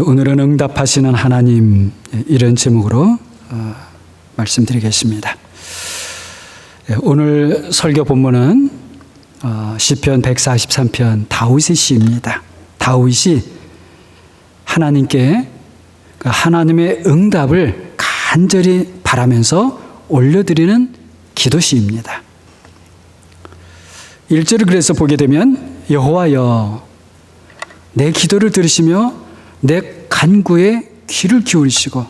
오늘은 응답하시는 하나님, 이런 제목으로 말씀드리겠습니다. 오늘 설교 본문은 시편 143편 다윗의 시입니다. 다윗이 하나님께 하나님의 응답을 간절히 바라면서 올려드리는 기도시입니다. 1절을 그래서 보게 되면 여호와여 내 기도를 들으시며 내 간구에 귀를 기울이시고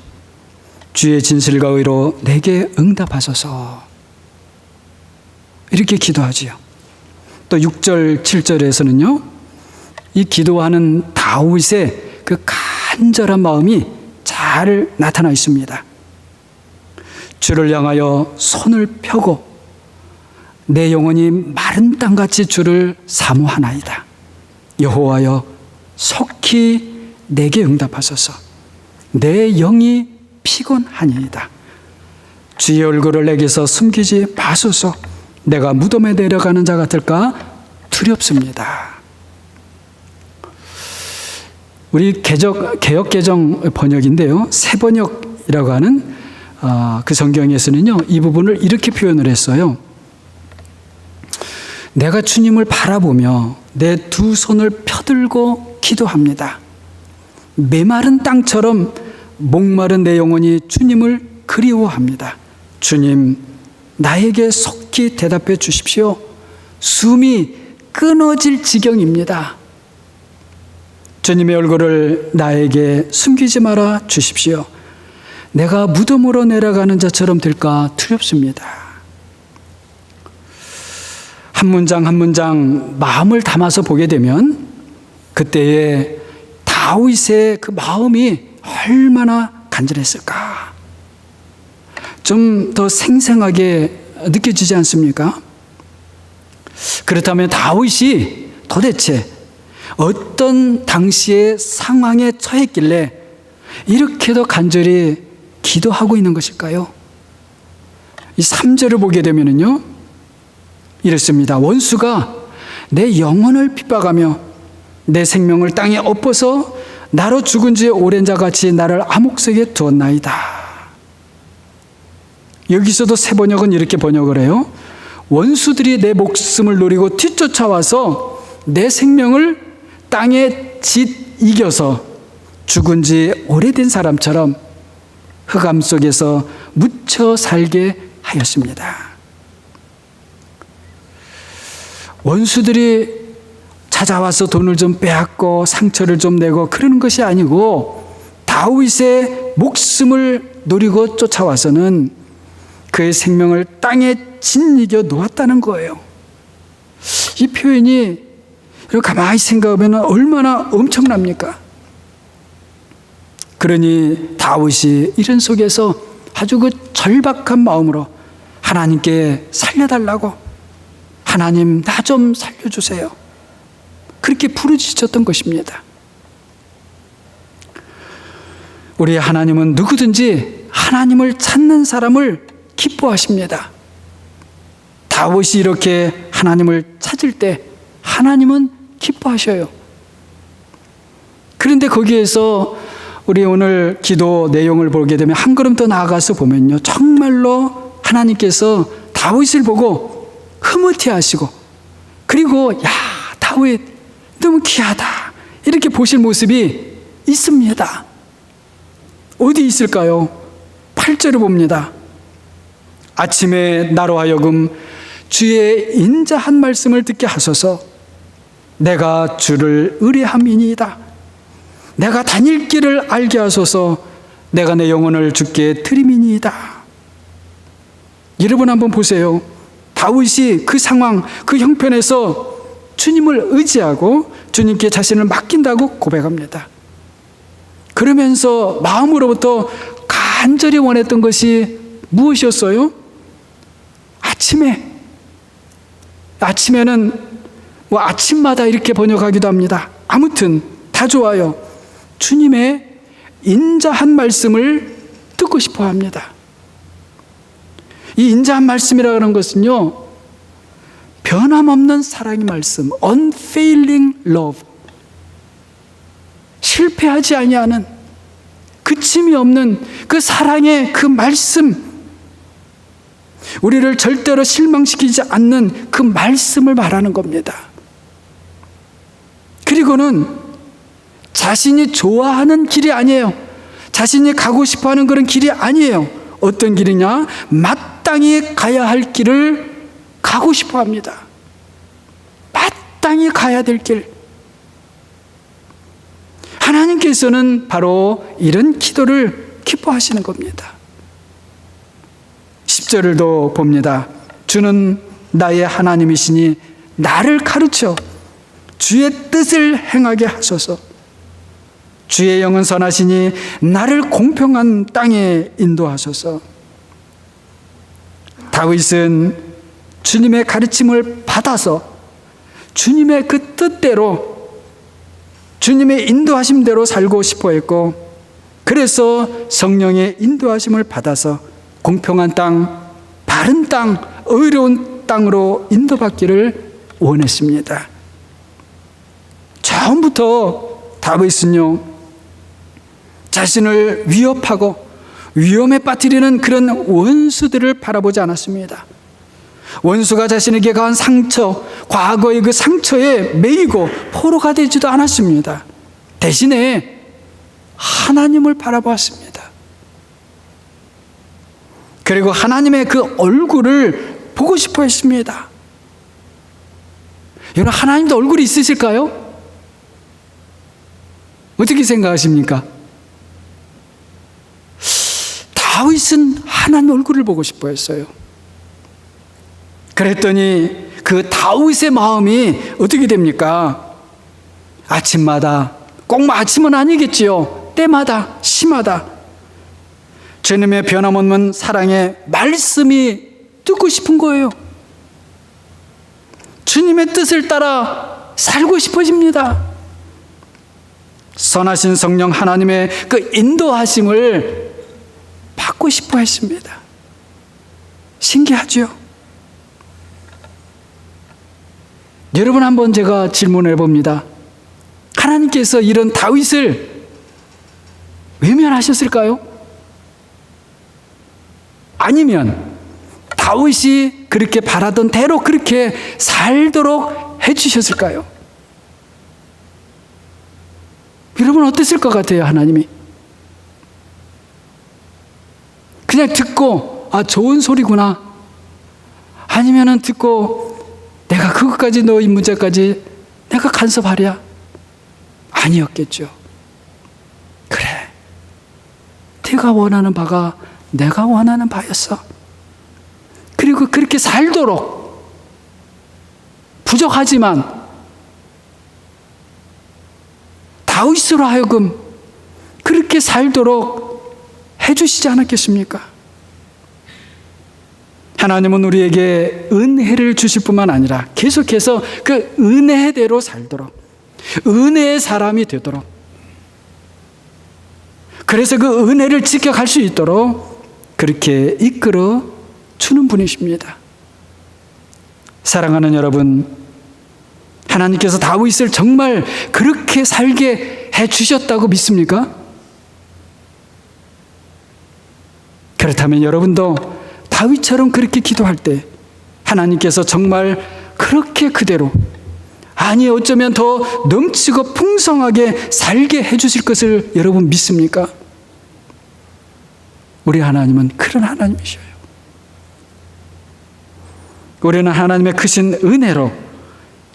주의 진실과 의로 내게 응답하소서, 이렇게 기도하지요. 또 6절 7절에서는요 이 기도하는 다윗의 그 간절한 마음이 잘 나타나 있습니다. 주를 향하여 손을 펴고 내 영혼이 마른 땅같이 주를 사모하나이다. 여호와여 속히 내게 응답하소서. 내 영이 피곤하니이다. 주의 얼굴을 내게서 숨기지 마소서. 내가 무덤에 내려가는 자 같을까 두렵습니다. 우리 개역개정 번역인데요, 새번역이라고 하는 그 성경에서는요 이 부분을 이렇게 표현을 했어요. 내가 주님을 바라보며 내 두 손을 펴들고 기도합니다. 메마른 땅처럼 목마른 내 영혼이 주님을 그리워합니다. 주님, 나에게 속히 대답해 주십시오. 숨이 끊어질 지경입니다. 주님의 얼굴을 나에게 숨기지 말아 주십시오. 내가 무덤으로 내려가는 자처럼 될까 두렵습니다. 한 문장 한 문장 마음을 담아서 보게 되면 그때의 다윗의 그 마음이 얼마나 간절했을까, 좀 더 생생하게 느껴지지 않습니까? 그렇다면 다윗이 도대체 어떤 당시의 상황에 처했길래 이렇게도 간절히 기도하고 있는 것일까요? 이 3절을 보게 되면요 이렇습니다. 원수가 내 영혼을 핍박하며 내 생명을 땅에 엎어서 나로 죽은 지 오랜 자같이 나를 암흑 속에 두었나이다. 여기서도 새 번역은 이렇게 번역을 해요. 원수들이 내 목숨을 노리고 뒤쫓아와서 내 생명을 땅에 이겨서 죽은 지 오래된 사람처럼 흑암 속에서 묻혀 살게 하였습니다. 원수들이 찾아와서 돈을 좀 빼앗고 상처를 좀 내고 그러는 것이 아니고 다윗의 목숨을 노리고 쫓아와서는 그의 생명을 땅에 짓이겨 놓았다는 거예요. 이 표현이 가만히 생각하면 얼마나 엄청납니까? 그러니 다윗이 이런 속에서 아주 그 절박한 마음으로 하나님께 살려달라고, 하나님 나 좀 살려주세요, 그렇게 부르짖었던 것입니다. 우리 하나님은 누구든지 하나님을 찾는 사람을 기뻐하십니다. 다윗이 이렇게 하나님을 찾을 때 하나님은 기뻐하셔요. 그런데 거기에서 우리 오늘 기도 내용을 보게 되면 한 걸음 더 나아가서 보면요, 정말로 하나님께서 다윗을 보고 흐뭇해하시고, 그리고 야 다윗 너무 귀하다, 이렇게 보실 모습이 있습니다. 어디 있을까요? 8절을 봅니다. 아침에 나로 하여금 주의 인자한 말씀을 듣게 하소서. 내가 주를 의뢰함이니이다. 내가 다닐 길을 알게 하소서. 내가 내 영혼을 주께 드림이니이다. 여러분 한번 보세요. 다윗이 그 상황, 그 형편에서 주님을 의지하고 주님께 자신을 맡긴다고 고백합니다. 그러면서 마음으로부터 간절히 원했던 것이 무엇이었어요? 아침에는 뭐 아침마다 이렇게 번역하기도 합니다. 아무튼 다 좋아요. 주님의 인자한 말씀을 듣고 싶어 합니다. 이 인자한 말씀이라고 하는 것은요, 변함없는 사랑의 말씀, unfailing love, 실패하지 아니하는, 그침이 없는 그 사랑의 그 말씀, 우리를 절대로 실망시키지 않는 그 말씀을 말하는 겁니다. 그리고는 자신이 좋아하는 길이 아니에요. 자신이 가고 싶어하는 그런 길이 아니에요. 어떤 길이냐? 마땅히 가야 할 길을 가고 싶어 합니다. 마땅히 가야 될 길. 하나님께서는 바로 이런 기도를 기뻐하시는 겁니다. 10절을도 봅니다. 주는 나의 하나님이시니 나를 가르쳐 주의 뜻을 행하게 하소서. 주의 영은 선하시니 나를 공평한 땅에 인도하소서. 다윗은 주님의 가르침을 받아서 주님의 그 뜻대로, 주님의 인도하심대로 살고 싶어 했고, 그래서 성령의 인도하심을 받아서 공평한 땅, 바른 땅, 의로운 땅으로 인도받기를 원했습니다. 처음부터 다윗은요, 자신을 위협하고 위험에 빠뜨리는 그런 원수들을 바라보지 않았습니다. 원수가 자신에게 가한 상처, 과거의 그 상처에 매이고 포로가 되지도 않았습니다. 대신에 하나님을 바라보았습니다. 그리고 하나님의 그 얼굴을 보고 싶어 했습니다. 여러분, 하나님도 얼굴이 있으실까요? 어떻게 생각하십니까? 다윗은 하나님 얼굴을 보고 싶어 했어요. 그랬더니 그 다윗의 마음이 어떻게 됩니까? 아침마다, 꼭 아침은 아니겠지요, 때마다, 시마다 주님의 변함없는 사랑의 말씀이 듣고 싶은 거예요. 주님의 뜻을 따라 살고 싶어집니다. 선하신 성령 하나님의 그 인도하심을 받고 싶어 했습니다. 신기하죠? 여러분, 한번 제가 질문해 봅니다. 하나님께서 이런 다윗을 외면하셨을까요? 아니면 다윗이 그렇게 바라던 대로 그렇게 살도록 해주셨을까요? 여러분, 어땠을 것 같아요? 하나님이 그냥 듣고 좋은 소리구나, 아니면은 듣고 내가 그것까지, 너 이 문제까지 내가 간섭하랴? 아니었겠죠. 그래, 네가 원하는 바가 내가 원하는 바였어. 그리고 그렇게 살도록, 부족하지만 다윗으로 하여금 그렇게 살도록 해주시지 않았겠습니까? 하나님은 우리에게 은혜를 주실 뿐만 아니라 계속해서 그 은혜대로 살도록, 은혜의 사람이 되도록, 그래서 그 은혜를 지켜갈 수 있도록 그렇게 이끌어 주는 분이십니다. 사랑하는 여러분, 하나님께서 다윗을 정말 그렇게 살게 해주셨다고 믿습니까? 그렇다면 여러분도 다윗처럼 그렇게 기도할 때 하나님께서 정말 그렇게 그대로, 아니 어쩌면 더 넘치고 풍성하게 살게 해주실 것을 여러분 믿습니까? 우리 하나님은 그런 하나님이셔요. 우리는 하나님의 크신 은혜로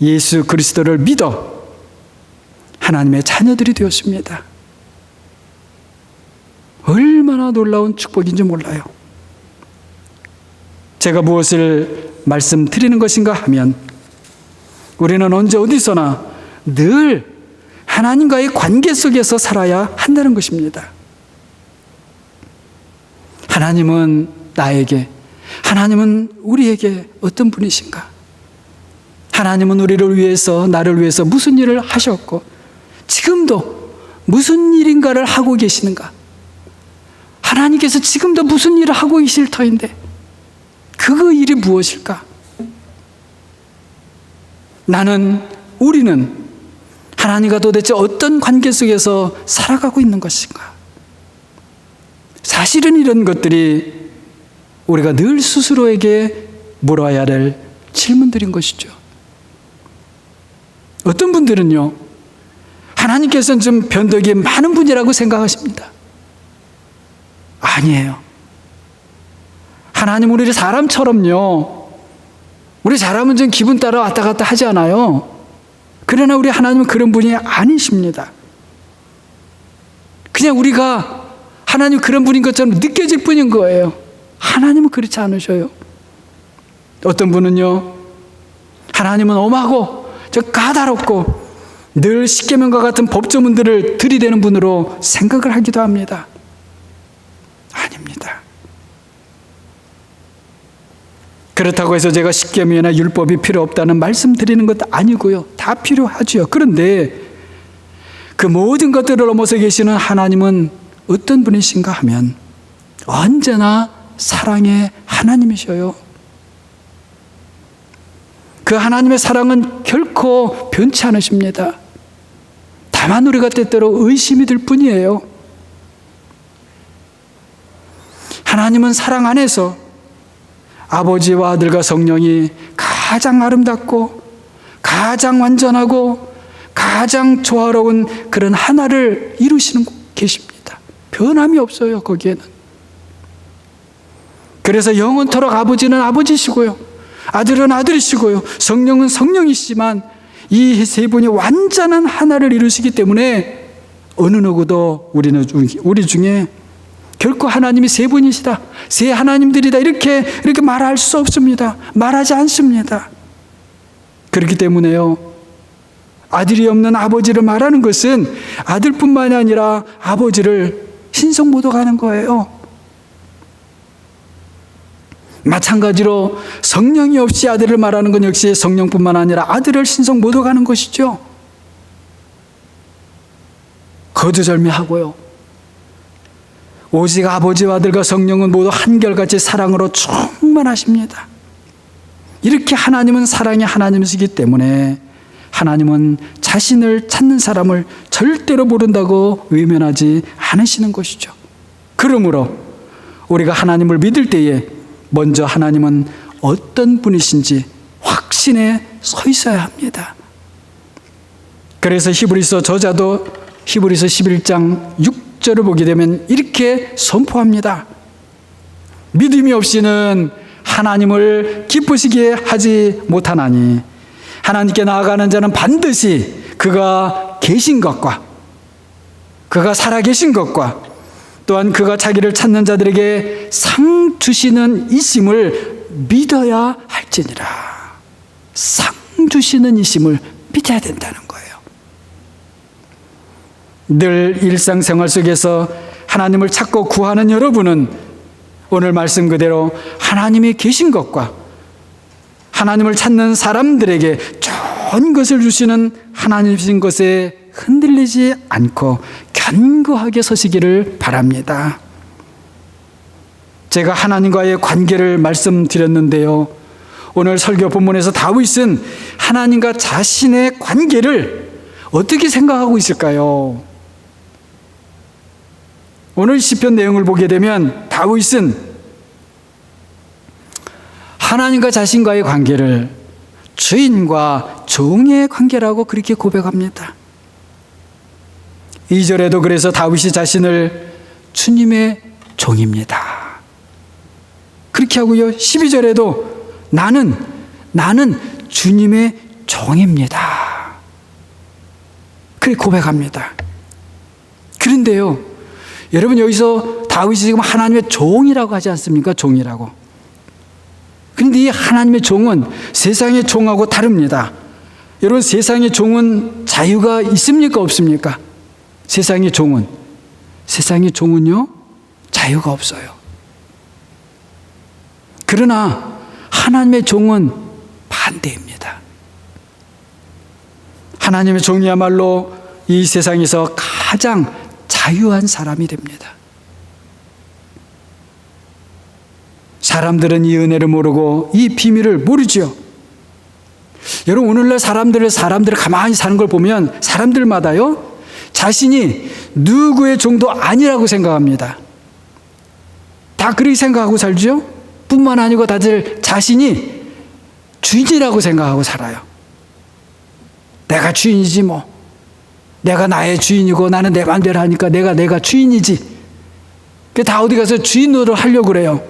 예수 그리스도를 믿어 하나님의 자녀들이 되었습니다. 얼마나 놀라운 축복인지 몰라요. 제가 무엇을 말씀드리는 것인가 하면, 우리는 언제 어디서나 늘 하나님과의 관계 속에서 살아야 한다는 것입니다. 하나님은 나에게, 하나님은 우리에게 어떤 분이신가? 하나님은 우리를 위해서, 나를 위해서 무슨 일을 하셨고 지금도 무슨 일인가를 하고 계시는가? 하나님께서 지금도 무슨 일을 하고 계실 터인데 그 일이 무엇일까? 우리는 하나님과 도대체 어떤 관계 속에서 살아가고 있는 것인가? 사실은 이런 것들이 우리가 늘 스스로에게 물어야 될 질문들인 것이죠. 어떤 분들은요, 하나님께서는 좀 변덕이 많은 분이라고 생각하십니다. 아니에요. 하나님은 우리 사람처럼요, 우리 사람은 좀 기분 따라 왔다 갔다 하지 않아요. 그러나 우리 하나님은 그런 분이 아니십니다. 그냥 우리가 하나님 그런 분인 것처럼 느껴질 뿐인 거예요. 하나님은 그렇지 않으셔요. 어떤 분은요, 하나님은 엄하고 저 까다롭고 늘 십계명과 같은 법조문들을 들이대는 분으로 생각을 하기도 합니다. 아닙니다. 그렇다고 해서 제가 십계명이나 율법이 필요 없다는 말씀 드리는 것도 아니고요. 다 필요하죠. 그런데 그 모든 것들을 넘어서 계시는 하나님은 어떤 분이신가 하면 언제나 사랑의 하나님이셔요. 그 하나님의 사랑은 결코 변치 않으십니다. 다만 우리가 때때로 의심이 들 뿐이에요. 하나님은 사랑 안에서 아버지와 아들과 성령이 가장 아름답고 가장 완전하고 가장 조화로운 그런 하나를 이루시는 계십니다. 변함이 없어요, 거기에는. 그래서 영원토록 아버지는 아버지시고요, 아들은 아들이시고요, 성령은 성령이시지만 이 세 분이 완전한 하나를 이루시기 때문에 어느 누구도 우리 중에 결코 하나님이 세 분이시다, 세 하나님들이다 이렇게 말할 수 없습니다. 말하지 않습니다. 그렇기 때문에요, 아들이 없는 아버지를 말하는 것은 아들뿐만이 아니라 아버지를 신성모독하는 거예요. 마찬가지로 성령이 없이 아들을 말하는 건 역시 성령뿐만 아니라 아들을 신성모독하는 것이죠. 거두절미하고요, 오직 아버지와 아들과 성령은 모두 한결같이 사랑으로 충만하십니다. 이렇게 하나님은 사랑의 하나님이시기 때문에 하나님은 자신을 찾는 사람을 절대로 모른다고 외면하지 않으시는 것이죠. 그러므로 우리가 하나님을 믿을 때에 먼저 하나님은 어떤 분이신지 확신에 서 있어야 합니다. 그래서 히브리서 저자도 히브리서 11장 6절을 보게 되면 이렇게 선포합니다. 믿음이 없이는 하나님을 기쁘시게 하지 못하나니 하나님께 나아가는 자는 반드시 그가 계신 것과 그가 살아계신 것과 또한 그가 자기를 찾는 자들에게 상 주시는 이심을 믿어야 할지니라. 상 주시는 이심을 믿어야 된다는 거예요. 늘 일상생활 속에서 하나님을 찾고 구하는 여러분은 오늘 말씀 그대로 하나님이 계신 것과 하나님을 찾는 사람들에게 좋은 것을 주시는 하나님이신 것에 흔들리지 않고 견고하게 서시기를 바랍니다. 제가 하나님과의 관계를 말씀드렸는데요, 오늘 설교 본문에서 다윗은 하나님과 자신의 관계를 어떻게 생각하고 있을까요? 오늘 시편 내용을 보게 되면 다윗은 하나님과 자신과의 관계를 주인과 종의 관계라고 그렇게 고백합니다. 2절에도 그래서 다윗이 자신을 주님의 종입니다 그렇게 하고요, 12절에도 나는 주님의 종입니다 그렇게 고백합니다. 그런데요, 여러분 여기서 다윗이 지금 하나님의 종이라고 하지 않습니까? 종이라고. 그런데 이 하나님의 종은 세상의 종하고 다릅니다. 여러분, 세상의 종은 자유가 있습니까? 없습니까? 세상의 종은요, 자유가 없어요. 그러나 하나님의 종은 반대입니다. 하나님의 종이야말로 이 세상에서 가장 자유한 사람이 됩니다. 사람들은 이 은혜를 모르고 이 비밀을 모르죠. 여러분, 오늘날 사람들을 가만히 사는 걸 보면 사람들마다요, 자신이 누구의 종도 아니라고 생각합니다. 다 그렇게 생각하고 살죠? 뿐만 아니고 다들 자신이 주인이라고 생각하고 살아요. 내가 주인이지 뭐. 내가 나의 주인이고 나는 내 마음대로 하니까 내가 주인이지. 다 어디 가서 주인 노릇을 하려고 그래요.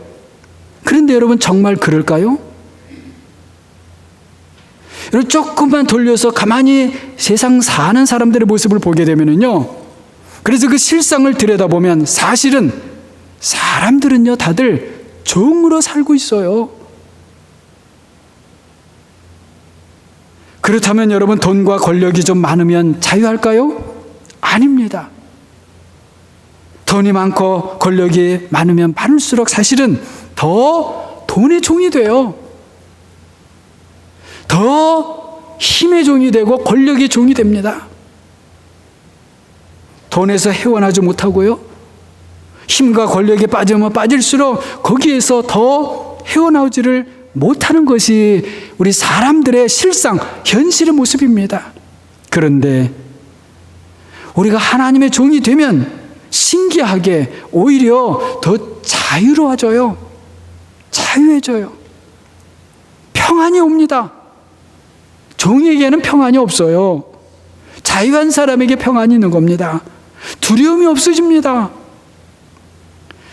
그런데 여러분, 정말 그럴까요? 여러분, 조금만 돌려서 가만히 세상 사는 사람들의 모습을 보게 되면은요, 그래서 그 실상을 들여다보면 사실은 사람들은요, 다들 종으로 살고 있어요. 그렇다면 여러분, 돈과 권력이 좀 많으면 자유할까요? 아닙니다. 돈이 많고 권력이 많으면 많을수록 사실은 더 돈의 종이 돼요. 더 힘의 종이 되고 권력의 종이 됩니다. 돈에서 헤어나지 못하고요, 힘과 권력에 빠지면 빠질수록 거기에서 더 헤어나오지를 못하는 것이 우리 사람들의 실상, 현실의 모습입니다. 그런데 우리가 하나님의 종이 되면 신기하게 오히려 더 자유로워져요. 자유해져요. 평안이 옵니다. 종에게는 평안이 없어요. 자유한 사람에게 평안이 있는 겁니다. 두려움이 없어집니다.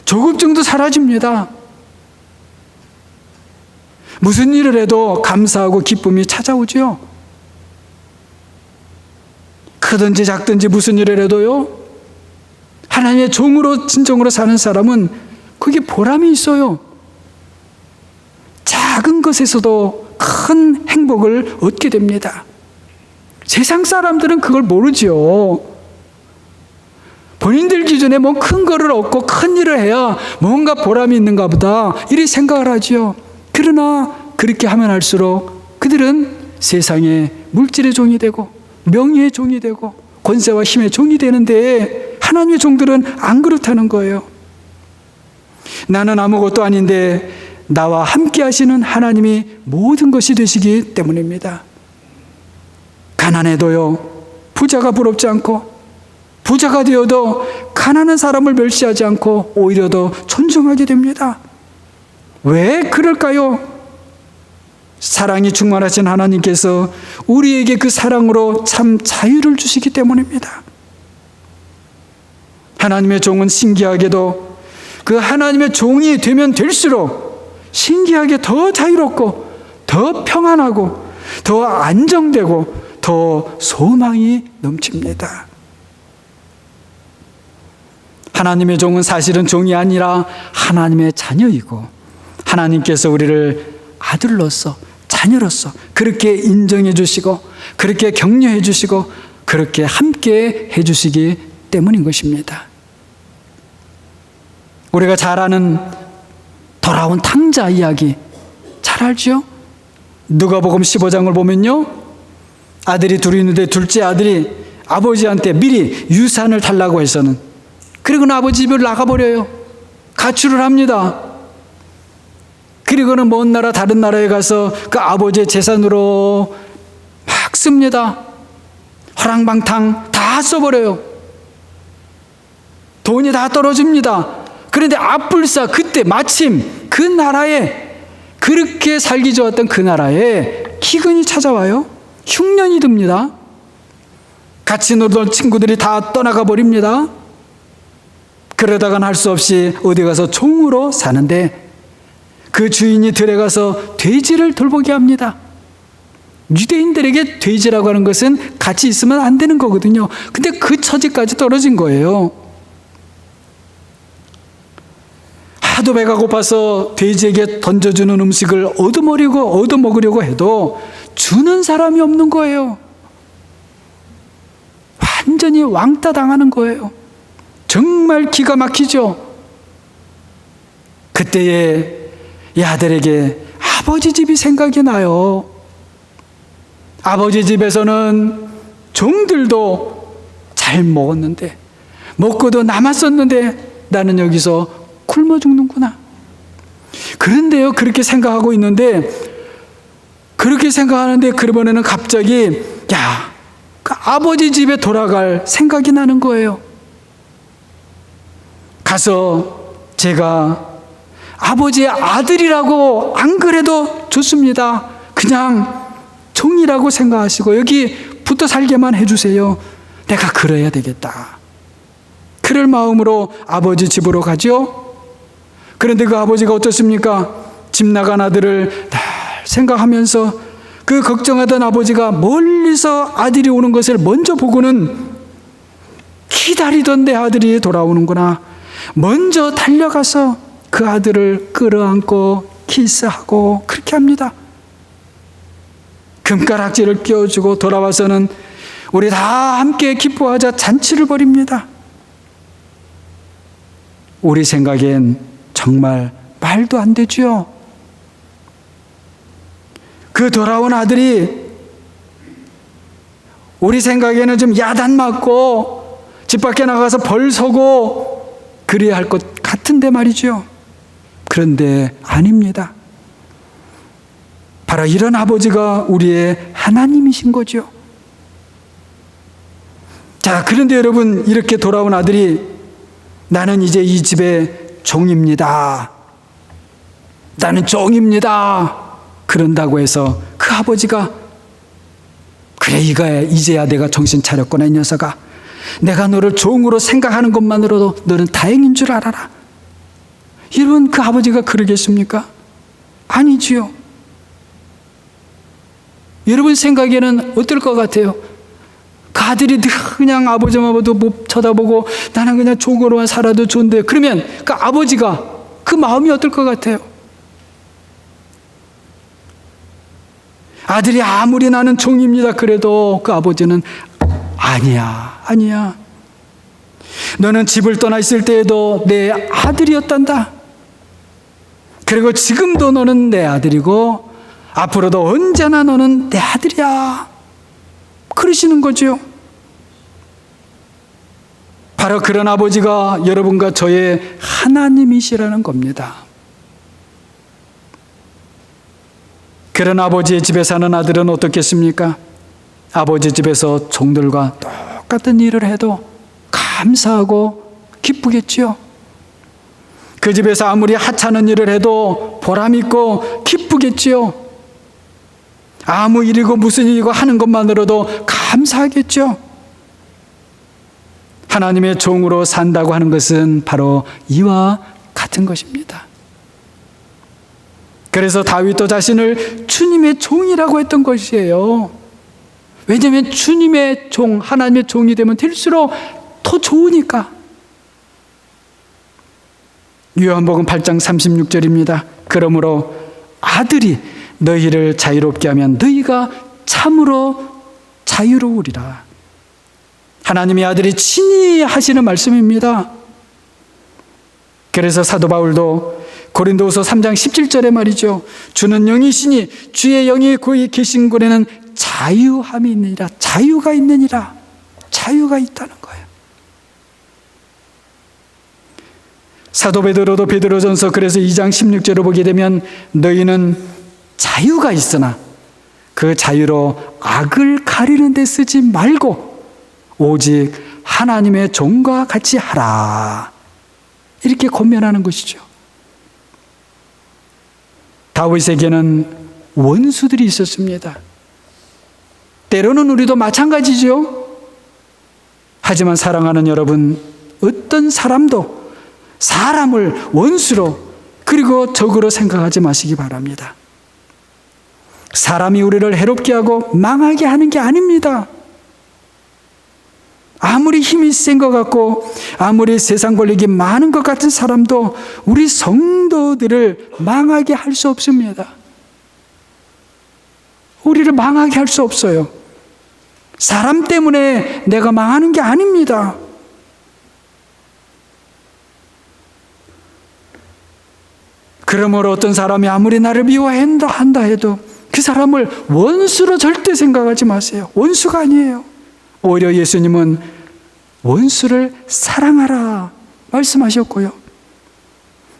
조급증도 사라집니다. 무슨 일을 해도 감사하고 기쁨이 찾아오죠. 크든지 작든지 무슨 일을 해도요, 하나님의 종으로 진정으로 사는 사람은 그게 보람이 있어요. 작은 것에서도 큰 행복을 얻게 됩니다. 세상 사람들은 그걸 모르죠. 본인들 기준에 뭐 큰 거를 얻고 큰 일을 해야 뭔가 보람이 있는가 보다 이렇게 생각을 하죠. 그러나 그렇게 하면 할수록 그들은 세상의 물질의 종이 되고 명예의 종이 되고 권세와 힘의 종이 되는데, 하나님의 종들은 안 그렇다는 거예요. 나는 아무것도 아닌데 나와 함께 하시는 하나님이 모든 것이 되시기 때문입니다. 가난해도요, 부자가 부럽지 않고, 부자가 되어도 가난한 사람을 멸시하지 않고 오히려 더 존중하게 됩니다. 왜 그럴까요? 사랑이 충만하신 하나님께서 우리에게 그 사랑으로 참 자유를 주시기 때문입니다. 하나님의 종은 신기하게도 그 하나님의 종이 되면 될수록 신기하게 더 자유롭고 더 평안하고 더 안정되고 더 소망이 넘칩니다. 하나님의 종은 사실은 종이 아니라 하나님의 자녀이고, 하나님께서 우리를 아들로서, 자녀로서 그렇게 인정해 주시고, 그렇게 격려해 주시고, 그렇게 함께 해 주시기 때문인 것입니다. 우리가 잘 아는 돌아온 탕자 이야기 잘 알죠? 누가복음 15장을 보면요, 아들이 둘이 있는데 둘째 아들이 아버지한테 미리 유산을 달라고 해서는, 그리고는 아버지 집을 나가버려요. 가출을 합니다. 그리고는 먼 나라 다른 나라에 가서 그 아버지의 재산으로 막 씁니다. 허랑방탕 다 써버려요. 돈이 다 떨어집니다. 그런데 앞불사 그때 마침 그 나라에, 그렇게 살기 좋았던 그 나라에 기근이 찾아와요. 흉년이 듭니다. 같이 놀던 친구들이 다 떠나가 버립니다. 그러다간 할 수 없이 어디 가서 종으로 사는데, 그 주인이 들에 가서 돼지를 돌보게 합니다. 유대인들에게 돼지라고 하는 것은 같이 있으면 안 되는 거거든요. 근데 그 처지까지 떨어진 거예요. 하도 배가 고파서 돼지에게 던져주는 음식을 얻어먹으려고 해도 주는 사람이 없는 거예요. 완전히 왕따 당하는 거예요. 정말 기가 막히죠. 그때에 이 아들에게 아버지 집이 생각이 나요. 아버지 집에서는 종들도 잘 먹었는데, 먹고도 남았었는데 나는 여기서 굶어 죽는구나. 그런데요, 그렇게 생각하고 있는데 그렇게 생각하는데 그러면은 갑자기 그 아버지 집에 돌아갈 생각이 나는 거예요. 가서 제가 아버지의 아들이라고 안 그래도 좋습니다. 그냥 종이라고 생각하시고 여기 붙어 살게만 해주세요. 내가 그래야 되겠다. 그럴 마음으로 아버지 집으로 가죠. 그런데 그 아버지가 어떻습니까? 집 나간 아들을 날 생각하면서 그 걱정하던 아버지가 멀리서 아들이 오는 것을 먼저 보고는 기다리던 내 아들이 돌아오는구나. 먼저 달려가서 그 아들을 끌어안고 키스하고 그렇게 합니다. 금가락지를 끼워주고 돌아와서는 우리 다 함께 기뻐하자 잔치를 벌입니다. 우리 생각엔 정말 말도 안 되죠. 그 돌아온 아들이 우리 생각에는 좀 야단 맞고 집 밖에 나가서 벌 서고 그래야 할 것 같은데 말이죠. 그런데 아닙니다. 바로 이런 아버지가 우리의 하나님이신 거죠. 자, 그런데 여러분, 이렇게 돌아온 아들이 나는 이제 이 집의 종입니다. 나는 종입니다. 그런다고 해서 그 아버지가 그래 이제야 내가 정신 차렸구나 이 녀석아. 내가 너를 종으로 생각하는 것만으로도 너는 다행인 줄 알아라. 여러분, 그 아버지가 그러겠습니까? 아니지요. 여러분 생각에는 어떨 것 같아요? 그 아들이 그냥 아버지만 봐도 못 쳐다보고 나는 그냥 종으로만 살아도 좋은데, 그러면 그 아버지가 그 마음이 어떨 것 같아요? 아들이 아무리 나는 종입니다 그래도 그 아버지는 아니야. 너는 집을 떠나 있을 때에도 내 아들이었단다. 그리고 지금도 너는 내 아들이고 앞으로도 언제나 너는 내 아들이야. 그러시는 거죠. 바로 그런 아버지가 여러분과 저의 하나님이시라는 겁니다. 그런 아버지의 집에 사는 아들은 어떻겠습니까? 아버지 집에서 종들과 똑같은 일을 해도 감사하고 기쁘겠지요. 그 집에서 아무리 하찮은 일을 해도 보람있고 기쁘겠지요. 아무 일이고 무슨 일이고 하는 것만으로도 감사하겠죠. 하나님의 종으로 산다고 하는 것은 바로 이와 같은 것입니다. 그래서 다윗도 자신을 주님의 종이라고 했던 것이에요. 왜냐하면 주님의 종, 하나님의 종이 되면 될수록 더 좋으니까. 요한복음 8장 36절입니다. 그러므로 아들이 너희를 자유롭게 하면 너희가 참으로 자유로우리라. 하나님의 아들이 친히 하시는 말씀입니다. 그래서 사도 바울도 고린도후서 3장 17절에 말이죠. 주는 영이시니 주의 영이 거기 계신 곳에는 자유함이 있느니라. 자유가 있느니라. 자유가 있다는 거예요. 사도 베드로도 베드로전서 그래서 2장 16절을 보게 되면 너희는 자유가 있으나 그 자유로 악을 가리는 데 쓰지 말고 오직 하나님의 종과 같이 하라. 이렇게 권면하는 것이죠. 다윗에게는 원수들이 있었습니다. 때로는 우리도 마찬가지죠. 하지만 사랑하는 여러분, 어떤 사람도 사람을 원수로 그리고 적으로 생각하지 마시기 바랍니다. 사람이 우리를 해롭게 하고 망하게 하는 게 아닙니다. 아무리 힘이 센 것 같고 아무리 세상 권력이 많은 것 같은 사람도 우리 성도들을 망하게 할 수 없습니다. 우리를 망하게 할 수 없어요. 사람 때문에 내가 망하는 게 아닙니다. 그러므로 어떤 사람이 아무리 나를 미워한다 해도 그 사람을 원수로 절대 생각하지 마세요. 원수가 아니에요. 오히려 예수님은 원수를 사랑하라 말씀하셨고요.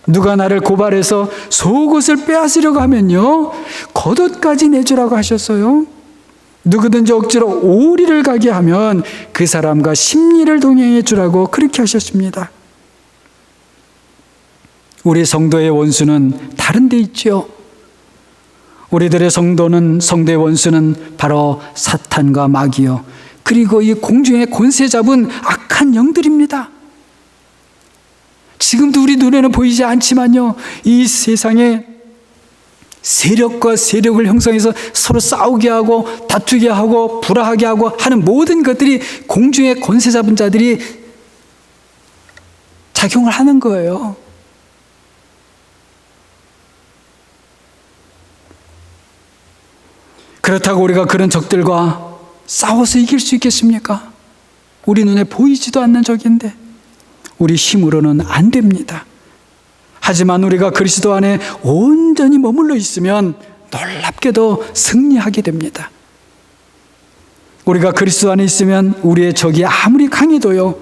누가 나를 고발해서 속옷을 빼앗으려고 하면요, 겉옷까지 내주라고 하셨어요. 누구든지 억지로 오리를 가게 하면 그 사람과 십리를 동행해 주라고 그렇게 하셨습니다. 우리 성도의 원수는 다른 데 있지요. 우리들의 성도의 원수는 바로 사탄과 마귀요, 그리고 이 공중의 권세 잡은 악한 영들입니다. 지금도 우리 눈에는 보이지 않지만요, 이 세상에 세력과 세력을 형성해서 서로 싸우게 하고 다투게 하고 불화하게 하고 하는 모든 것들이 공중의 권세 잡은 자들이 작용을 하는 거예요. 그렇다고 우리가 그런 적들과 싸워서 이길 수 있겠습니까? 우리 눈에 보이지도 않는 적인데 우리 힘으로는 안 됩니다. 하지만 우리가 그리스도 안에 온전히 머물러 있으면 놀랍게도 승리하게 됩니다. 우리가 그리스도 안에 있으면 우리의 적이 아무리 강해도요,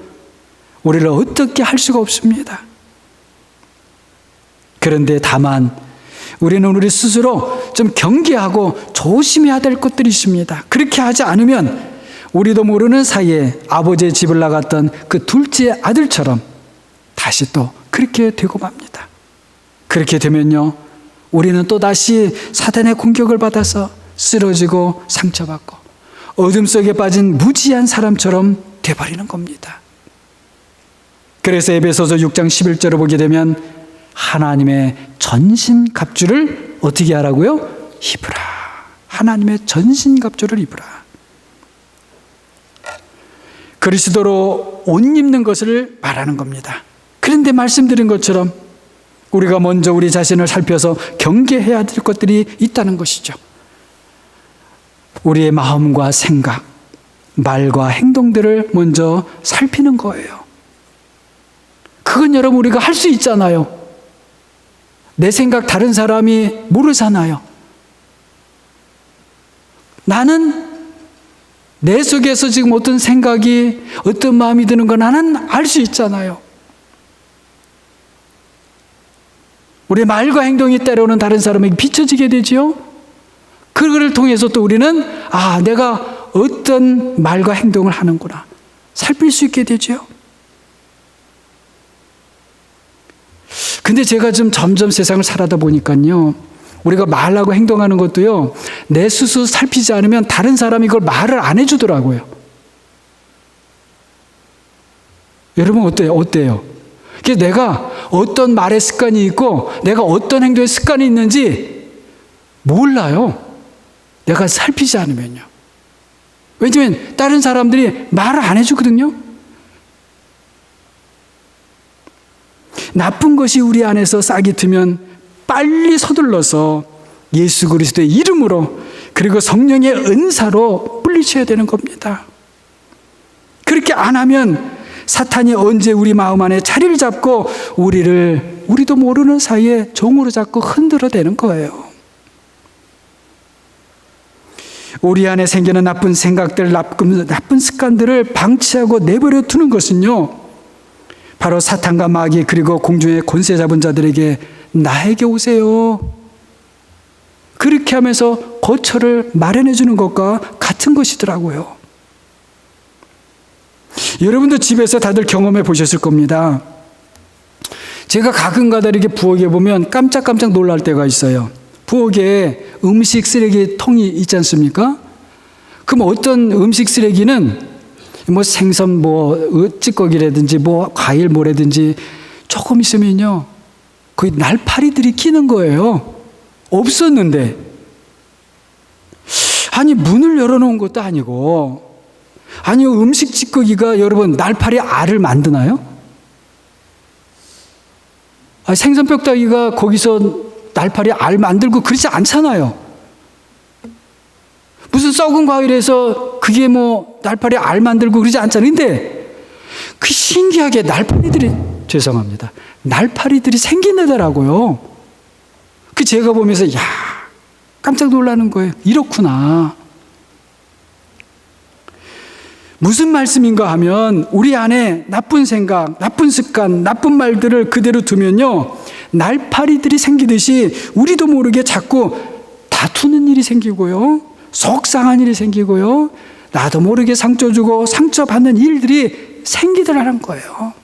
우리를 어떻게 할 수가 없습니다. 그런데 다만 우리는 우리 스스로 좀 경계하고 조심해야 될 것들이 있습니다. 그렇게 하지 않으면 우리도 모르는 사이에 아버지의 집을 나갔던 그 둘째 아들처럼 다시 또 그렇게 되고 맙니다. 그렇게 되면요, 우리는 또다시 사탄의 공격을 받아서 쓰러지고 상처받고 어둠 속에 빠진 무지한 사람처럼 돼버리는 겁니다. 그래서 에베소서 6장 11절을 보게 되면 하나님의 전신갑주를 어떻게 하라고요? 입으라. 하나님의 전신갑주를 입으라. 그리스도로 옷 입는 것을 말하는 겁니다. 그런데 말씀드린 것처럼 우리가 먼저 우리 자신을 살펴서 경계해야 될 것들이 있다는 것이죠. 우리의 마음과 생각, 말과 행동들을 먼저 살피는 거예요. 그건 여러분 우리가 할 수 있잖아요. 내 생각 다른 사람이 모르잖아요. 나는 내 속에서 지금 어떤 생각이, 어떤 마음이 드는 거 나는 알 수 있잖아요. 우리의 말과 행동이 때로는 다른 사람에게 비춰지게 되지요. 그거를 통해서 또 우리는 내가 어떤 말과 행동을 하는구나 살필 수 있게 되지요. 근데 제가 좀 점점 세상을 살아다 보니까요, 우리가 말하고 행동하는 것도요, 내 스스로 살피지 않으면 다른 사람이 그걸 말을 안 해주더라고요. 여러분 어때요? 그래서 내가 어떤 말의 습관이 있고 내가 어떤 행동의 습관이 있는지 몰라요. 내가 살피지 않으면요. 왜냐하면 다른 사람들이 말을 안 해주거든요. 나쁜 것이 우리 안에서 싹이 트면 빨리 서둘러서 예수 그리스도의 이름으로 그리고 성령의 은사로 물리쳐야 되는 겁니다. 그렇게 안 하면 사탄이 언제 우리 마음 안에 자리를 잡고 우리도 모르는 사이에 종으로 잡고 흔들어대는 거예요. 우리 안에 생기는 나쁜 생각들, 나쁜 습관들을 방치하고 내버려 두는 것은요, 바로 사탄과 마귀 그리고 공중의 권세 잡은 자들에게 나에게 오세요, 그렇게 하면서 거처를 마련해 주는 것과 같은 것이더라고요. 여러분도 집에서 다들 경험해 보셨을 겁니다. 제가 가끔가다 이렇게 부엌에 보면 깜짝깜짝 놀랄 때가 있어요. 부엌에 음식 쓰레기 통이 있지 않습니까? 그럼 어떤 음식 쓰레기는 생선 찌꺼기라든지 과일 뭐라든지 조금 있으면요, 거의 날파리들이 끼는 거예요. 없었는데. 아니, 문을 열어놓은 것도 아니고, 아니, 음식 찌꺼기가 여러분 날파리 알을 만드나요? 생선 뼈다귀가 거기서 날파리 알 만들고 그러지 않잖아요. 무슨 썩은 과일에서 그게 날파리 알 만들고 그러지 않잖아요. 근데 그 신기하게 날파리들이 생기더라고요. 제가 보면서 깜짝 놀라는 거예요. 이렇구나. 무슨 말씀인가 하면 우리 안에 나쁜 생각, 나쁜 습관, 나쁜 말들을 그대로 두면요, 날파리들이 생기듯이 우리도 모르게 자꾸 다투는 일이 생기고요, 속상한 일이 생기고요, 나도 모르게 상처 주고 상처받는 일들이 생기더라는 거예요.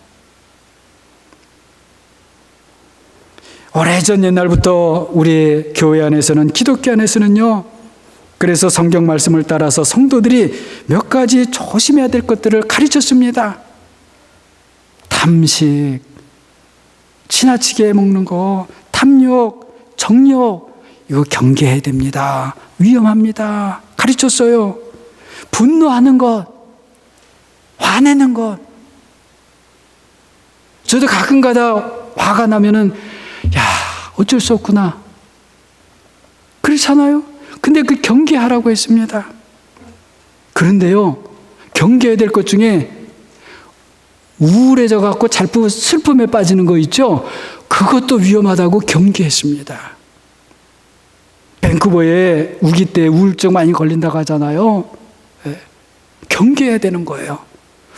오래전 옛날부터 우리 교회 안에서는, 기독교 안에서는요, 그래서 성경 말씀을 따라서 성도들이 몇 가지 조심해야 될 것들을 가르쳤습니다. 탐식, 지나치게 먹는 거, 탐욕, 정욕, 이거 경계해야 됩니다. 위험합니다. 가르쳤어요. 분노하는 것, 화내는 것. 저도 가끔가다 화가 나면은, 야, 어쩔 수 없구나. 그렇잖아요? 근데 그 경계하라고 했습니다. 그런데요, 경계해야 될 것 중에 우울해져 갖고 자꾸 슬픔에 빠지는 거 있죠? 그것도 위험하다고 경계했습니다. 밴쿠버에 우기 때 우울증 많이 걸린다고 하잖아요. 네. 경계해야 되는 거예요.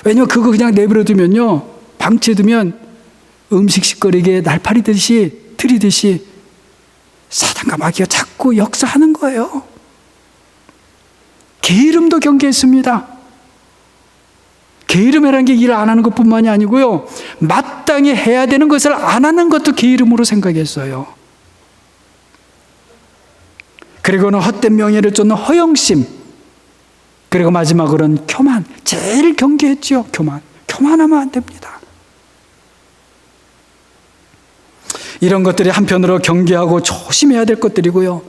왜냐면 그거 그냥 내버려 두면요, 방치해두면 음식 식거리게 날파리듯이 들이듯이 사단과 마귀가 자꾸 역사하는 거예요. 게으름도 경계했습니다. 게으름이라는 게 일 안 하는 것뿐만이 아니고요, 마땅히 해야 되는 것을 안 하는 것도 게으름으로 생각했어요. 그리고는 헛된 명예를 쫓는 허영심, 그리고 마지막으로는 교만. 제일 경계했지요. 교만하면 안 됩니다. 이런 것들이 한편으로 경계하고 조심해야 될 것들이고요,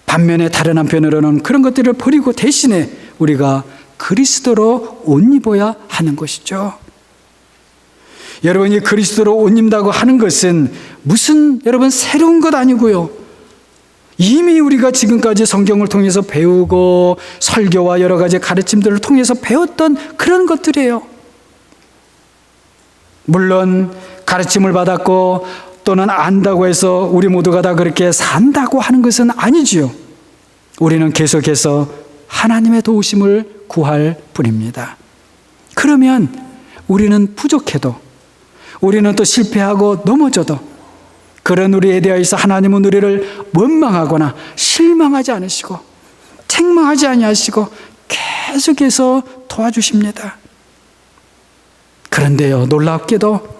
반면에 다른 한편으로는 그런 것들을 버리고 대신에 우리가 그리스도로 옷 입어야 하는 것이죠. 여러분이 그리스도로 옷 입는다고 하는 것은 무슨 여러분 새로운 것 아니고요, 이미 우리가 지금까지 성경을 통해서 배우고 설교와 여러 가지 가르침들을 통해서 배웠던 그런 것들이에요. 물론 가르침을 받았고 또는 안다고 해서 우리 모두가 다 그렇게 산다고 하는 것은 아니지요. 우리는 계속해서 하나님의 도우심을 구할 뿐입니다. 그러면 우리는 부족해도, 우리는 또 실패하고 넘어져도, 그런 우리에 대해서 하나님은 우리를 원망하거나 실망하지 않으시고 책망하지 아니하시고 계속해서 도와주십니다. 그런데요, 놀랍게도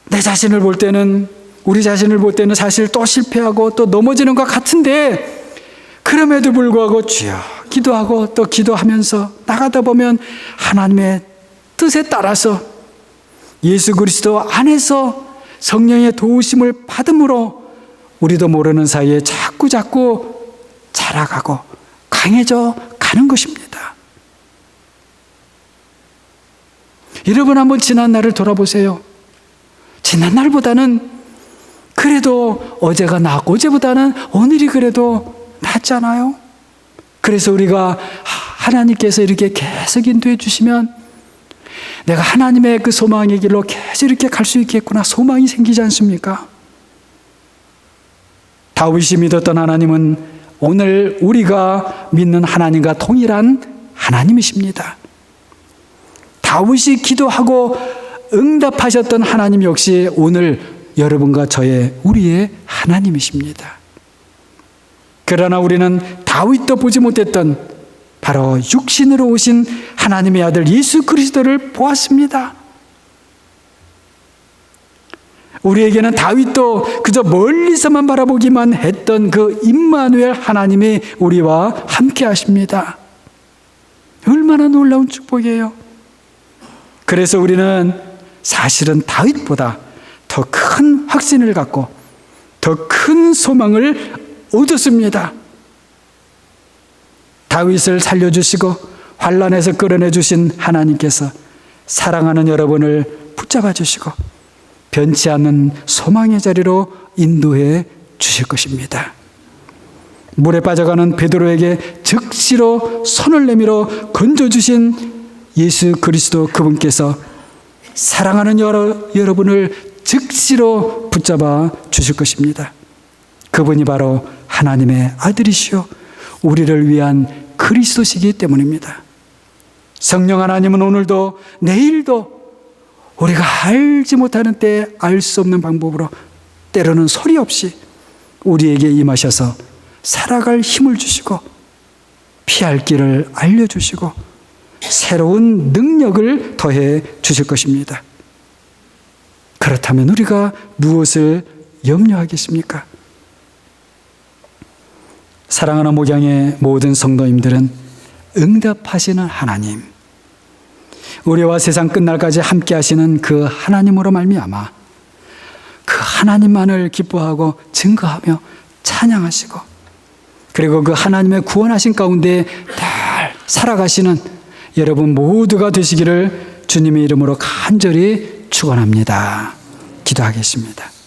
내 자신을 볼 때는, 우리 자신을 볼 때는 사실 또 실패하고 또 넘어지는 것 같은데, 그럼에도 불구하고 주여 기도하고 또 기도하면서 나가다 보면 하나님의 뜻에 따라서 예수 그리스도 안에서 성령의 도우심을 받음으로 우리도 모르는 사이에 자꾸 자라가고 강해져 가는 것입니다. 여러분 한번 지난 날을 돌아보세요. 지난 날보다는 그래도 어제가 낫고 어제보다는 오늘이 그래도 낫잖아요. 그래서 우리가 하나님께서 이렇게 계속 인도해 주시면 내가 하나님의 그 소망의 길로 계속 이렇게 갈 수 있겠구나, 소망이 생기지 않습니까? 다윗이 믿었던 하나님은 오늘 우리가 믿는 하나님과 동일한 하나님이십니다. 다윗이 기도하고 응답하셨던 하나님 역시 오늘 여러분과 우리의 하나님이십니다. 그러나 우리는 다윗도 보지 못했던 바로 육신으로 오신 하나님의 아들 예수 그리스도를 보았습니다. 우리에게는 다윗도 그저 멀리서만 바라보기만 했던 그 임마누엘 하나님이 우리와 함께 하십니다. 얼마나 놀라운 축복이에요. 그래서 우리는 사실은 다윗보다 더 큰 확신을 갖고 더 큰 소망을 얻었습니다. 다윗을 살려주시고 환난에서 끌어내주신 하나님께서 사랑하는 여러분을 붙잡아 주시고 변치 않는 소망의 자리로 인도해 주실 것입니다. 물에 빠져가는 베드로에게 즉시로 손을 내밀어 건져주신 예수 그리스도 그분께서 사랑하는 여러분을 즉시로 붙잡아 주실 것입니다. 그분이 바로 하나님의 아들이시오 우리를 위한 그리스도시기 때문입니다. 성령 하나님은 오늘도 내일도 우리가 알지 못하는 때 알 수 없는 방법으로 때로는 소리 없이 우리에게 임하셔서 살아갈 힘을 주시고 피할 길을 알려주시고 새로운 능력을 더해 주실 것입니다. 그렇다면 우리가 무엇을 염려하겠습니까? 사랑하는 목양의 모든 성도님들은 응답하시는 하나님, 우리와 세상 끝날까지 함께 하시는 그 하나님으로 말미암아 그 하나님만을 기뻐하고 증거하며 찬양하시고 그리고 그 하나님의 구원하신 가운데 늘 살아가시는 여러분 모두가 되시기를 주님의 이름으로 간절히 축원합니다. 기도하겠습니다.